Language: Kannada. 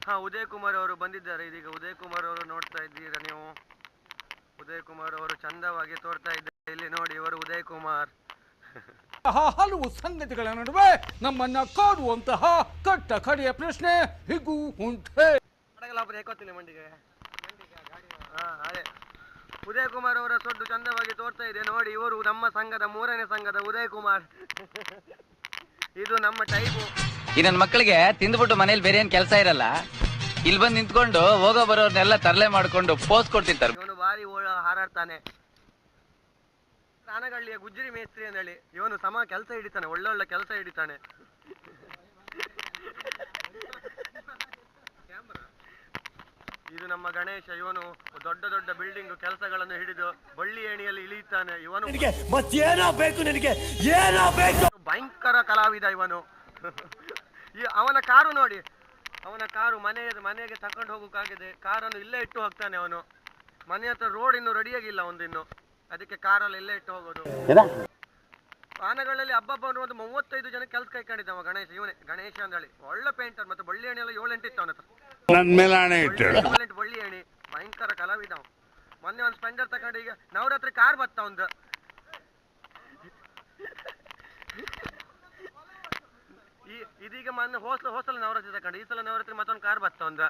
ಹಾ, ಉದಯ್ ಕುಮಾರ್ ಅವರು ಬಂದಿದ್ದಾರೆ ಇದೀಗ. ಉದಯ್ ಕುಮಾರ್ ಅವರು ನೋಡ್ತಾ ಇದ್ದೀರಾ ನೀವು? ಉದಯ್ ಕುಮಾರ್ ಅವರು ಚಂದವಾಗಿ ತೋರ್ತಾ ಇದ್ದಾರೆ ಇಲ್ಲಿ ನೋಡಿ. ಇವರು ಉದಯ್ ಕುಮಾರ್. ಹಲವು ಸಂಗತಿಗಳ ನಡುವೆ ನಮ್ಮನ್ನ ಕಾಡುವಂತಹ ಕಟ್ಟ ಕಡೆಯ ಪ್ರಶ್ನೆ ಹೀಗೂ ಉಂಟೆ. ಹೇಕೋತೀನಿ ಮಂಡಿಗೆ. ಅದೇ ಉದಯ್ ಕುಮಾರ್ ಅವರ ಸೊಡ್ಡು ಚಂದವಾಗಿ ತೋರ್ತಾ ಇದೆ ನೋಡಿ. ಇವರು ನಮ್ಮ ಸಂಘದ 3ನೇ ಸಂಘದ ಉದಯ್ ಕುಮಾರ್. ಇದು ನಮ್ಮ ಟೈಪು. ಈ ನನ್ನ ಮಕ್ಕಳಿಗೆ ತಿಂದ್ಬಿಟ್ಟು ಮನೇಲಿ ಬೇರೆ ಏನ್ ಕೆಲಸ ಇರಲ್ಲ, ಇಲ್ಲಿ ಬಂದು ನಿಂತ್ಕೊಂಡು ಹೋಗೋ ಬರೋರ್ನೆಲ್ಲ ತರಲೆ ಮಾಡ್ಕೊಂಡು ಪೋಸ್ ಕೊಡ್ತಿರ್ತಾರೆ. ಇವನು ಬಾರಿ ಹಾರಾಡ್ತಾನೆ. ಆನಗಳ್ಳಿಯ ಗುಜ್ರಿ ಮೇಸ್ತ್ರಿ ಅಂದೇಳಿ ಇವನು ಸಮ ಕೆಲಸ ಹಿಡಿತಾನೆ, ಒಳ್ಳೊಳ್ಳೆ ಕೆಲಸ ಹಿಡಿತಾನೆ. ಇದು ನಮ್ಮ ಗಣೇಶ. ಇವನು ದೊಡ್ಡ ದೊಡ್ಡ ಬಿಲ್ಡಿಂಗ್ ಕೆಲಸಗಳನ್ನು ಹಿಡಿದು ಬಳ್ಳಿ ಏಣಿಯಲ್ಲಿ ಇಳಿಯುತ್ತಾನೆ. ಇವನು ಭಯಂಕರ ಕಲಾವಿದ ಇವನು. ಅವನ ಕಾರು ನೋಡಿ, ಅವನ ಕಾರು ಮನೆಗೆ ತಕೊಂಡು ಹೋಗೋಕ್ಕಾಗಿದೆ. ಕಾರನ್ನು ಇಲ್ಲೇ ಇಟ್ಟು ಹೋಗ್ತಾನೆ ಅವನು. ಮನೆ ಹತ್ರ ರೋಡ್ ಇನ್ನು ರೆಡಿಯಾಗಿಲ್ಲ ಒಂದಿನ್ನು, ಅದಕ್ಕೆ ಕಾರಲ್ಲಿ ಇಲ್ಲೇ ಇಟ್ಟು ಹೋಗೋದು. ಆನೆಗಳಲ್ಲಿ ಹಬ್ಬ ಒಂದು 35 ಜನ ಕೆಲಸ ಕೈಕೊಂಡಿದ್ದಾವ ಗಣೇಶ. ಇವನೇ ಗಣೇಶ ಅಂದೇಳಿ ಒಳ್ಳೆ ಪೇಂಟರ್. ಮತ್ತೆ ಬಳ್ಳಿ ಎಣ್ಣೆ ಎಲ್ಲ 7-8 ಇತ್ತು ಅವನ ಹತ್ರ. 7-8 ಬಳ್ಳಿ ಎಣ್ಣೆ. ಭಯಂಕರ ಕಲಾವಿದ. ಮೊನ್ನೆ ಒಂದು ಸ್ಪೆಂಡರ್ ತಗೊಂಡು ಈಗ ನವರಾತ್ರಿ ಕಾರ್ ಬತ್ತ ಒಂದು. ಇದೀಗ ಮೊನ್ನೆ ಹೋಸಲ ನವರಾತ್ರಿ ತಗೊಂಡು, ಈ ಸಲ ನವರಾತ್ರಿ ಮತ್ತೊಂದು ಕಾರ್ ಬತ್ತ ಒಂದು.